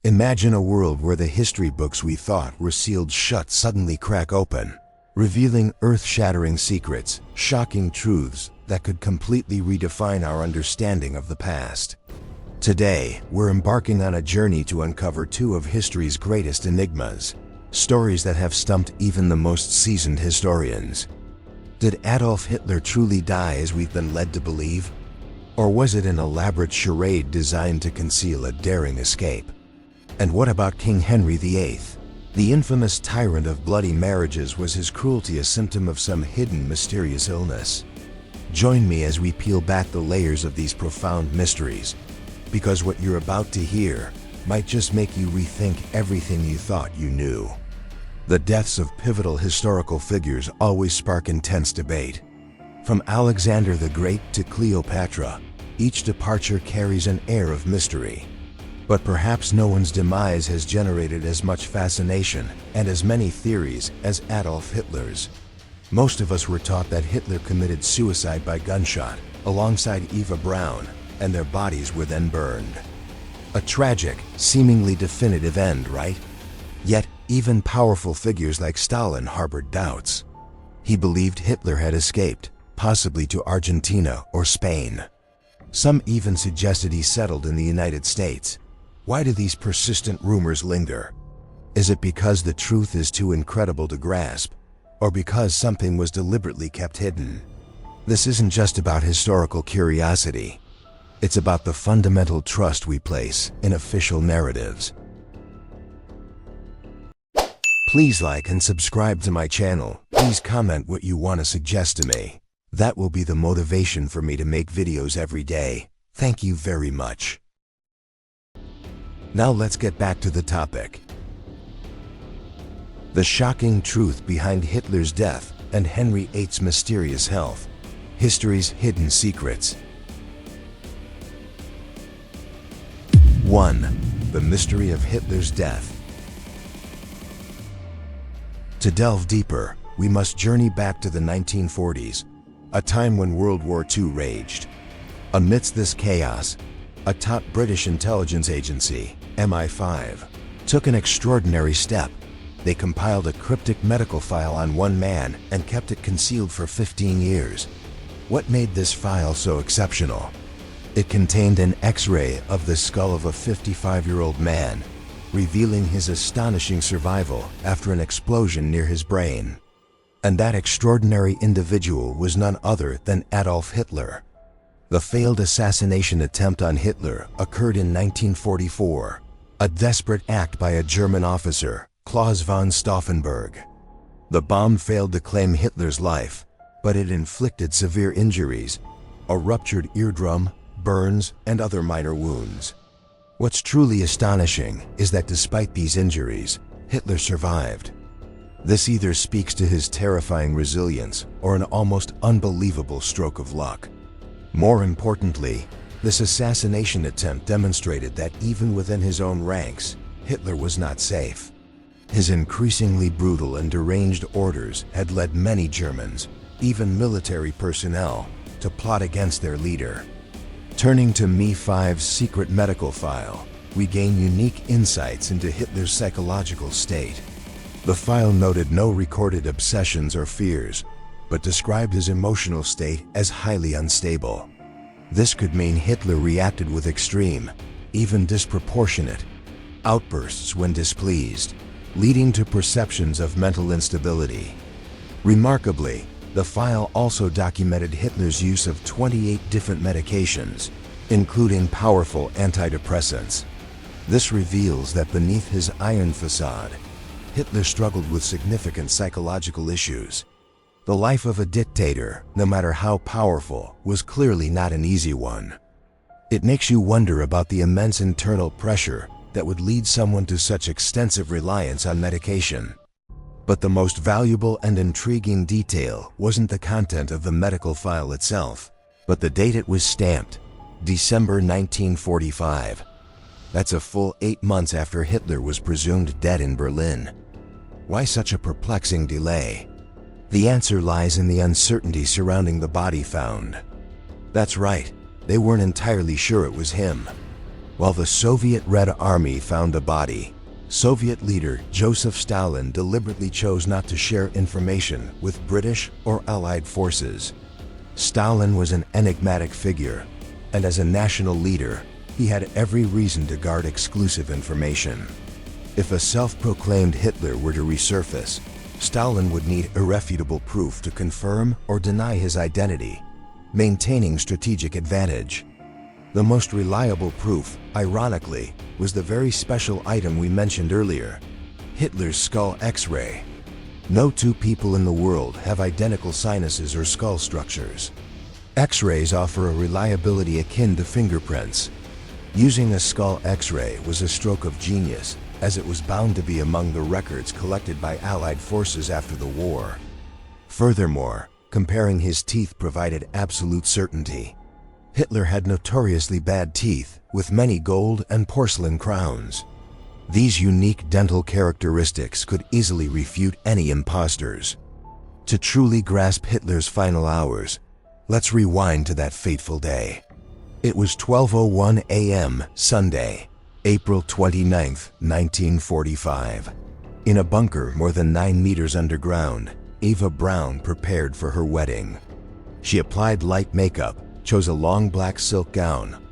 Imagine a world where the history books we thought were sealed shut suddenly crack open, revealing earth-shattering secrets, shocking truths that could completely redefine our understanding of the past. Today, we're embarking on a journey to uncover two of history's greatest enigmas, stories that have stumped even the most seasoned historians. Did Adolf Hitler truly die as we've been led to believe? Or was it an elaborate charade designed to conceal a daring escape? And what about King Henry VIII? The infamous tyrant of bloody marriages, was his cruelty a symptom of some hidden mysterious illness? Join me as we peel back the layers of these profound mysteries, because what you're about to hear might just make you rethink everything you thought you knew. The deaths of pivotal historical figures always spark intense debate. From Alexander the Great to Cleopatra, each departure carries an air of mystery. But perhaps no one's demise has generated as much fascination and as many theories as Adolf Hitler's. Most of us were taught that Hitler committed suicide by gunshot alongside Eva Braun, and their bodies were then burned. A tragic, seemingly definitive end, right? Yet, even powerful figures like Stalin harbored doubts. He believed Hitler had escaped, possibly to Argentina or Spain. Some even suggested he settled in the United States. Why do these persistent rumors linger? Is it because the truth is too incredible to grasp, or because something was deliberately kept hidden? This isn't just about historical curiosity. It's about the fundamental trust we place in official narratives. Please like and subscribe to my channel. Please comment what you want to suggest to me. That will be the motivation for me to make videos every day. Thank you very much. Now let's get back to the topic. The shocking truth behind Hitler's death and Henry VIII's mysterious health. History's hidden secrets. 1. The mystery of Hitler's death. To delve deeper, we must journey back to the 1940s, a time when World War II raged. Amidst this chaos, a top British intelligence agency, MI5, took an extraordinary step. They compiled a cryptic medical file on one man and kept it concealed for 15 years. What made this file so exceptional? It contained an X-ray of the skull of a 55-year-old man, revealing his astonishing survival after an explosion near his brain. And that extraordinary individual was none other than Adolf Hitler. The failed assassination attempt on Hitler occurred in 1944, a desperate act by a German officer, Klaus von Stauffenberg. The bomb failed to claim Hitler's life, but it inflicted severe injuries, a ruptured eardrum, burns, and other minor wounds. What's truly astonishing is that despite these injuries, Hitler survived. This either speaks to his terrifying resilience or an almost unbelievable stroke of luck. More importantly, this assassination attempt demonstrated that even within his own ranks, Hitler was not safe. His increasingly brutal and deranged orders had led many Germans, even military personnel, to plot against their leader. Turning to MI5's secret medical file, we gain unique insights into Hitler's psychological state. The file noted no recorded obsessions or fears, but described his emotional state as highly unstable. This could mean Hitler reacted with extreme, even disproportionate, outbursts when displeased, leading to perceptions of mental instability. Remarkably, the file also documented Hitler's use of 28 different medications, including powerful antidepressants. This reveals that beneath his iron facade, Hitler struggled with significant psychological issues. The life of a dictator, no matter how powerful, was clearly not an easy one. It makes you wonder about the immense internal pressure that would lead someone to such extensive reliance on medication. But the most valuable and intriguing detail wasn't the content of the medical file itself, but the date it was stamped, December 1945. That's a full 8 months after Hitler was presumed dead in Berlin. Why such a perplexing delay? The answer lies in the uncertainty surrounding the body found. That's right, they weren't entirely sure it was him. While the Soviet Red Army found the body, Soviet leader Joseph Stalin deliberately chose not to share information with British or Allied forces. Stalin was an enigmatic figure, and as a national leader, he had every reason to guard exclusive information. If a self-proclaimed Hitler were to resurface, Stalin would need irrefutable proof to confirm or deny his identity, maintaining strategic advantage. The most reliable proof, ironically, was the very special item we mentioned earlier, Hitler's skull X-ray. No two people in the world have identical sinuses or skull structures. X-rays offer a reliability akin to fingerprints. Using a skull X-ray was a stroke of genius, as it was bound to be among the records collected by Allied forces after the war. Furthermore, comparing his teeth provided absolute certainty. Hitler had notoriously bad teeth, with many gold and porcelain crowns. These unique dental characteristics could easily refute any imposters. To truly grasp Hitler's final hours, let's rewind to that fateful day. It was 12:01 a.m. Sunday, April 29, 1945. In a bunker more than 9 meters underground, Eva Braun prepared for her wedding. She applied light makeup, chose a long black silk gown,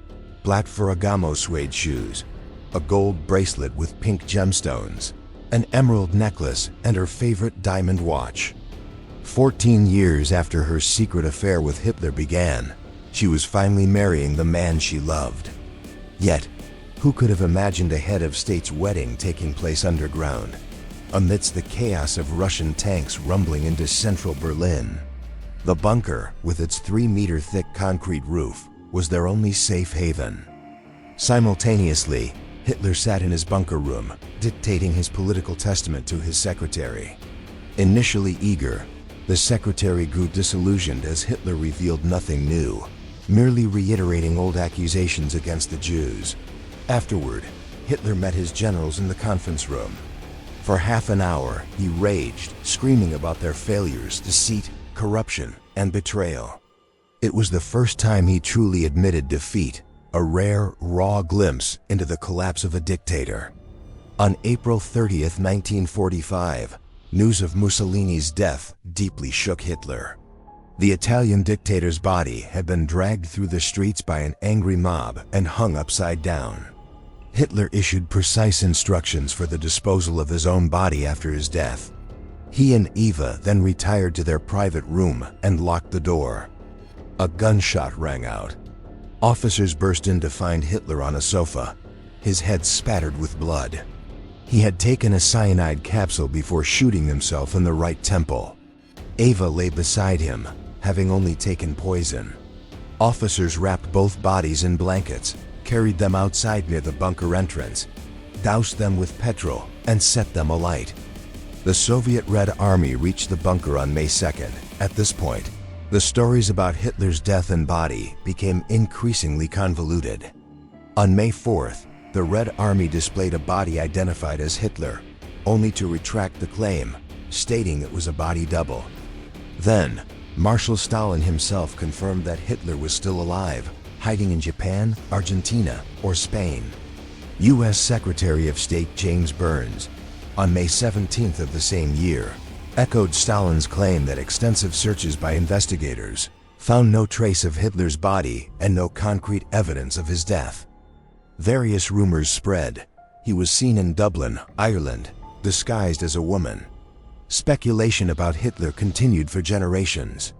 black Ferragamo suede shoes, a gold bracelet with pink gemstones, an emerald necklace, and her favorite diamond watch. 14 years after her secret affair with Hitler began, she was finally marrying the man she loved. Yet, who could have imagined a head of state's wedding taking place underground, amidst the chaos of Russian tanks rumbling into central Berlin? The bunker, with its 3-meter-thick concrete roof, was their only safe haven. Simultaneously, Hitler sat in his bunker room, dictating his political testament to his secretary. Initially eager, the secretary grew disillusioned as Hitler revealed nothing new, merely reiterating old accusations against the Jews. Afterward, Hitler met his generals in the conference room. For half an hour, he raged, screaming about their failures, deceit, corruption, and betrayal. It was the first time he truly admitted defeat, a rare, raw glimpse into the collapse of a dictator. On April 30, 1945, news of Mussolini's death deeply shook Hitler. The Italian dictator's body had been dragged through the streets by an angry mob and hung upside down. Hitler issued precise instructions for the disposal of his own body after his death. He and Eva then retired to their private room and locked the door. A gunshot rang out. Officers burst in to find Hitler on a sofa, his head spattered with blood. He had taken a cyanide capsule before shooting himself in the right temple. Eva lay beside him, having only taken poison. Officers wrapped both bodies in blankets, carried them outside near the bunker entrance, doused them with petrol, and set them alight. The Soviet Red Army reached the bunker on May 2nd. At this point, the stories about Hitler's death and body became increasingly convoluted. On May 4th, the Red Army displayed a body identified as Hitler, only to retract the claim, stating it was a body double. Then, Marshal Stalin himself confirmed that Hitler was still alive, hiding in Japan, Argentina, or Spain. U.S. Secretary of State James Burns, on May 17th of the same year, echoed Stalin's claim that extensive searches by investigators found no trace of Hitler's body and no concrete evidence of his death. Various rumors spread. He was seen in Dublin, Ireland, disguised as a woman. Speculation about Hitler continued for generations.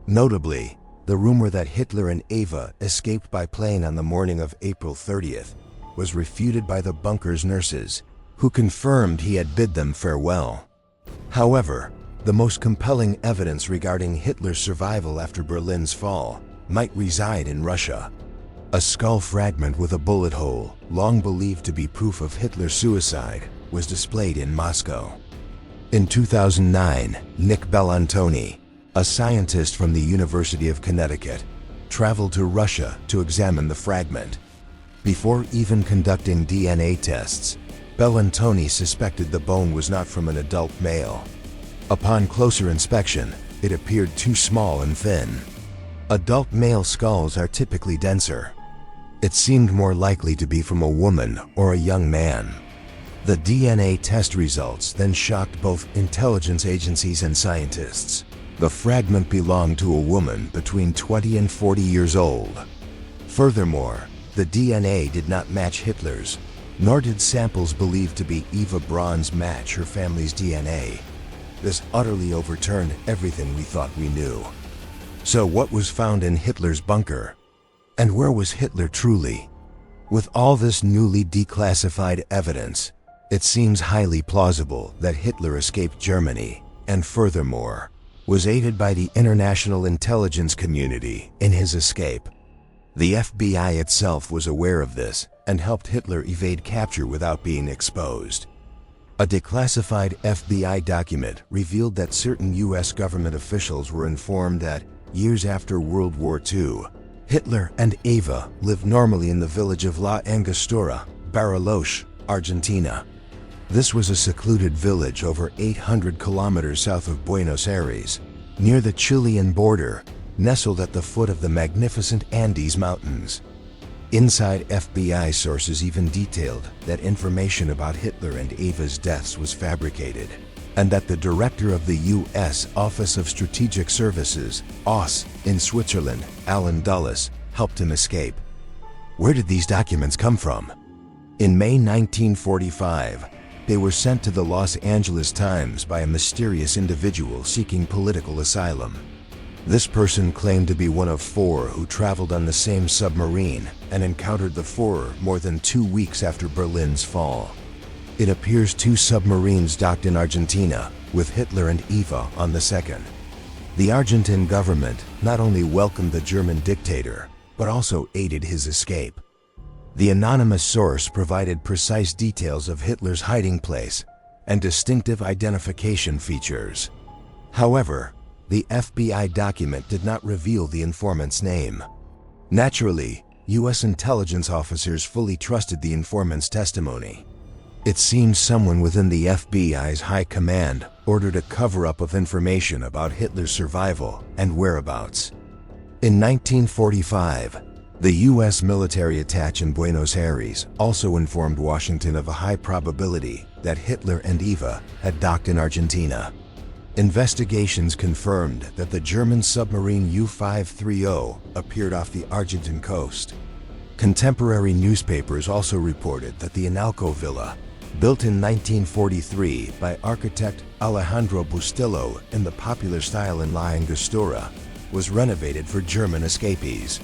Notably, the rumor that Hitler and Eva escaped by plane on the morning of April 30th was refuted by the bunker's nurses, who confirmed he had bid them farewell. However, the most compelling evidence regarding Hitler's survival after Berlin's fall might reside in Russia. A skull fragment with a bullet hole, long believed to be proof of Hitler's suicide, was displayed in Moscow. In 2009, Nick Bellantoni, a scientist from the University of Connecticut, traveled to Russia to examine the fragment. Before even conducting DNA tests, Bellantoni suspected the bone was not from an adult male. Upon closer inspection, it appeared too small and thin. Adult male skulls are typically denser. It seemed more likely to be from a woman or a young man. The DNA test results then shocked both intelligence agencies and scientists. The fragment belonged to a woman between 20 and 40 years old. Furthermore, the DNA did not match Hitler's, nor did samples believed to be Eva Braun's match her family's DNA. This utterly overturned everything we thought we knew. So what was found in Hitler's bunker? And where was Hitler truly? With all this newly declassified evidence, it seems highly plausible that Hitler escaped Germany, and furthermore, was aided by the international intelligence community in his escape. The FBI itself was aware of this and helped Hitler evade capture without being exposed. A declassified FBI document revealed that certain US government officials were informed that, years after World War II, Hitler and Eva lived normally in the village of La Angostura, Bariloche, Argentina. This was a secluded village over 800 kilometers south of Buenos Aires, near the Chilean border, nestled at the foot of the magnificent Andes Mountains. Inside FBI sources even detailed that information about Hitler and Eva's deaths was fabricated, and that the director of the U.S. Office of Strategic Services, OSS, in Switzerland, Alan Dulles, helped him escape. Where did these documents come from? In May 1945, they were sent to the Los Angeles Times by a mysterious individual seeking political asylum. This person claimed to be one of 4 who traveled on the same submarine and encountered the Führer more than 2 weeks after Berlin's fall. It appears 2 submarines docked in Argentina, with Hitler and Eva on the second. The Argentine government not only welcomed the German dictator, but also aided his escape. The anonymous source provided precise details of Hitler's hiding place and distinctive identification features. However, the FBI document did not reveal the informant's name. Naturally, U.S. intelligence officers fully trusted the informant's testimony. It seems someone within the FBI's high command ordered a cover-up of information about Hitler's survival and whereabouts. In 1945, the U.S. military attaché in Buenos Aires also informed Washington of a high probability that Hitler and Eva had docked in Argentina. Investigations confirmed that the German submarine U-530 appeared off the Argentine coast. Contemporary newspapers also reported that the Analco Villa, built in 1943 by architect Alejandro Bustillo in the popular style in La Angostura, was renovated for German escapees.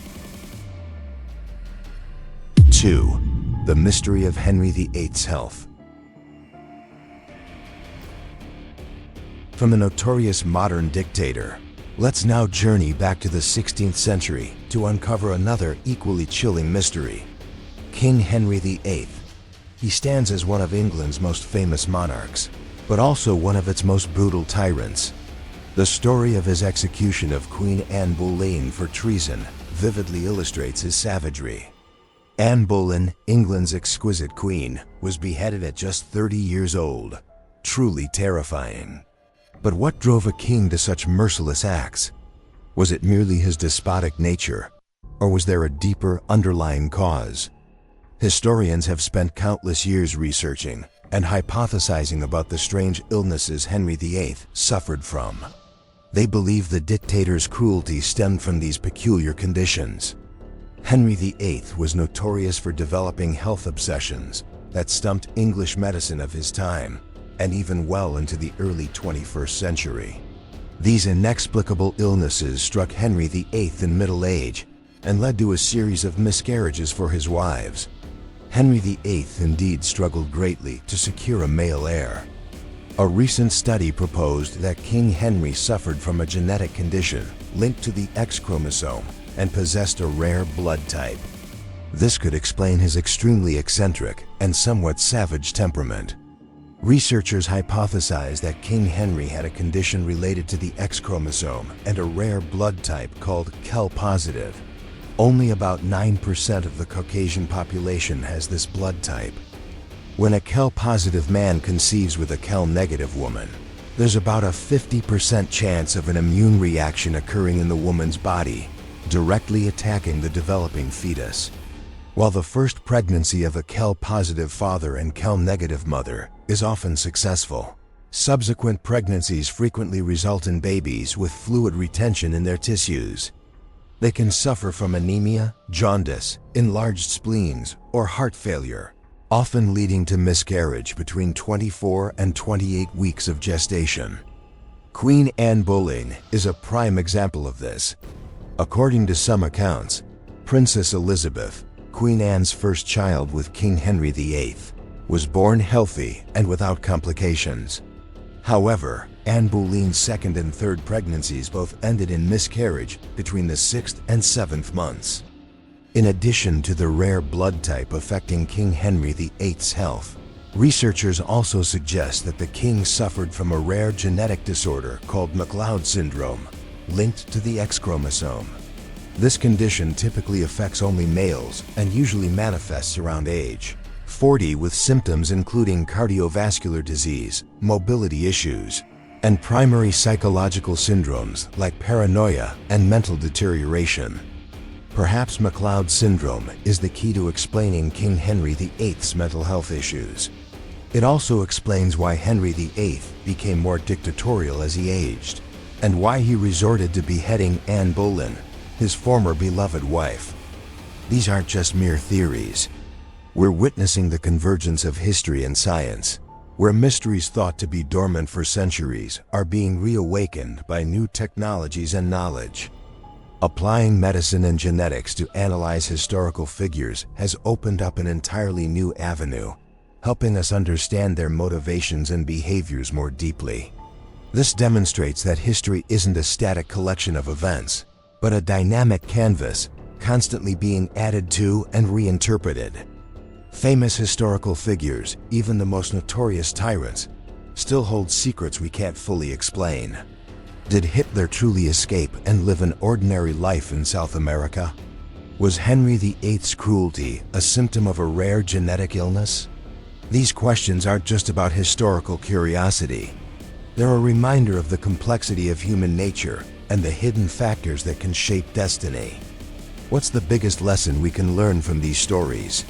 2. The mystery of Henry VIII's health. From the notorious modern dictator, let's now journey back to the 16th century to uncover another equally chilling mystery. King Henry VIII. He stands as one of England's most famous monarchs, but also one of its most brutal tyrants. The story of his execution of Queen Anne Boleyn for treason vividly illustrates his savagery. Anne Boleyn, England's exquisite queen, was beheaded at just 30 years old. Truly terrifying. But what drove a king to such merciless acts? Was it merely his despotic nature, or was there a deeper underlying cause? Historians have spent countless years researching and hypothesizing about the strange illnesses Henry VIII suffered from. They believe the dictator's cruelty stemmed from these peculiar conditions. Henry VIII was notorious for developing health obsessions that stumped English medicine of his time, and even well into the early 21st century. These inexplicable illnesses struck Henry VIII in middle age and led to a series of miscarriages for his wives. Henry VIII indeed struggled greatly to secure a male heir. A recent study proposed that King Henry suffered from a genetic condition linked to the X chromosome and possessed a rare blood type. This could explain his extremely eccentric and somewhat savage temperament. Researchers hypothesize that King Henry had a condition related to the X chromosome and a rare blood type called Kel-positive. Only about 9% of the Caucasian population has this blood type. When a Kel-positive man conceives with a Kel-negative woman, there's about a 50% chance of an immune reaction occurring in the woman's body, directly attacking the developing fetus. While the first pregnancy of a Kel-positive father and Kel-negative mother is often successful, subsequent pregnancies frequently result in babies with fluid retention in their tissues. They can suffer from anemia, jaundice, enlarged spleens, or heart failure, often leading to miscarriage between 24 and 28 weeks of gestation. Queen Anne Boleyn is a prime example of this. According to some accounts, Princess Elizabeth, Queen Anne's first child with King Henry VIII, was born healthy and without complications. However, Anne Boleyn's second and third pregnancies both ended in miscarriage between the 6th and 7th months. In addition to the rare blood type affecting King Henry VIII's health, researchers also suggest that the king suffered from a rare genetic disorder called McLeod syndrome, linked to the X chromosome. This condition typically affects only males and usually manifests around age 40 with symptoms including cardiovascular disease, mobility issues, and primary psychological syndromes like paranoia and mental deterioration. Perhaps McLeod syndrome is the key to explaining King Henry VIII's mental health issues. It also explains why Henry VIII became more dictatorial as he aged, and why he resorted to beheading Anne Boleyn, his former beloved wife. These aren't just mere theories. We're witnessing the convergence of history and science, where mysteries thought to be dormant for centuries are being reawakened by new technologies and knowledge. Applying medicine and genetics to analyze historical figures has opened up an entirely new avenue, helping us understand their motivations and behaviors more deeply. This demonstrates that history isn't a static collection of events, but a dynamic canvas, constantly being added to and reinterpreted. Famous historical figures, even the most notorious tyrants, still hold secrets we can't fully explain. Did Hitler truly escape and live an ordinary life in South America? Was Henry VIII's cruelty a symptom of a rare genetic illness? These questions aren't just about historical curiosity. They're a reminder of the complexity of human nature and the hidden factors that can shape destiny. What's the biggest lesson we can learn from these stories?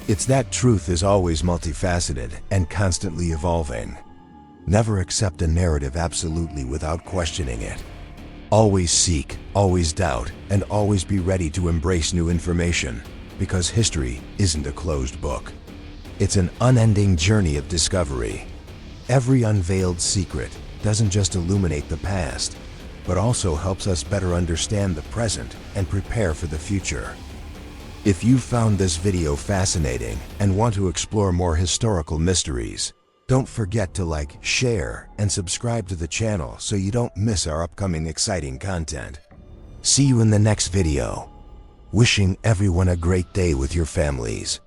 It's that truth is always multifaceted and constantly evolving. Never accept a narrative absolutely without questioning it. Always seek, always doubt, and always be ready to embrace new information, because history isn't a closed book. It's an unending journey of discovery. Every unveiled secret doesn't just illuminate the past, but also helps us better understand the present and prepare for the future. If you found this video fascinating and want to explore more historical mysteries, don't forget to like, share, and subscribe to the channel so you don't miss our upcoming exciting content. See you in the next video. Wishing everyone a great day with your families.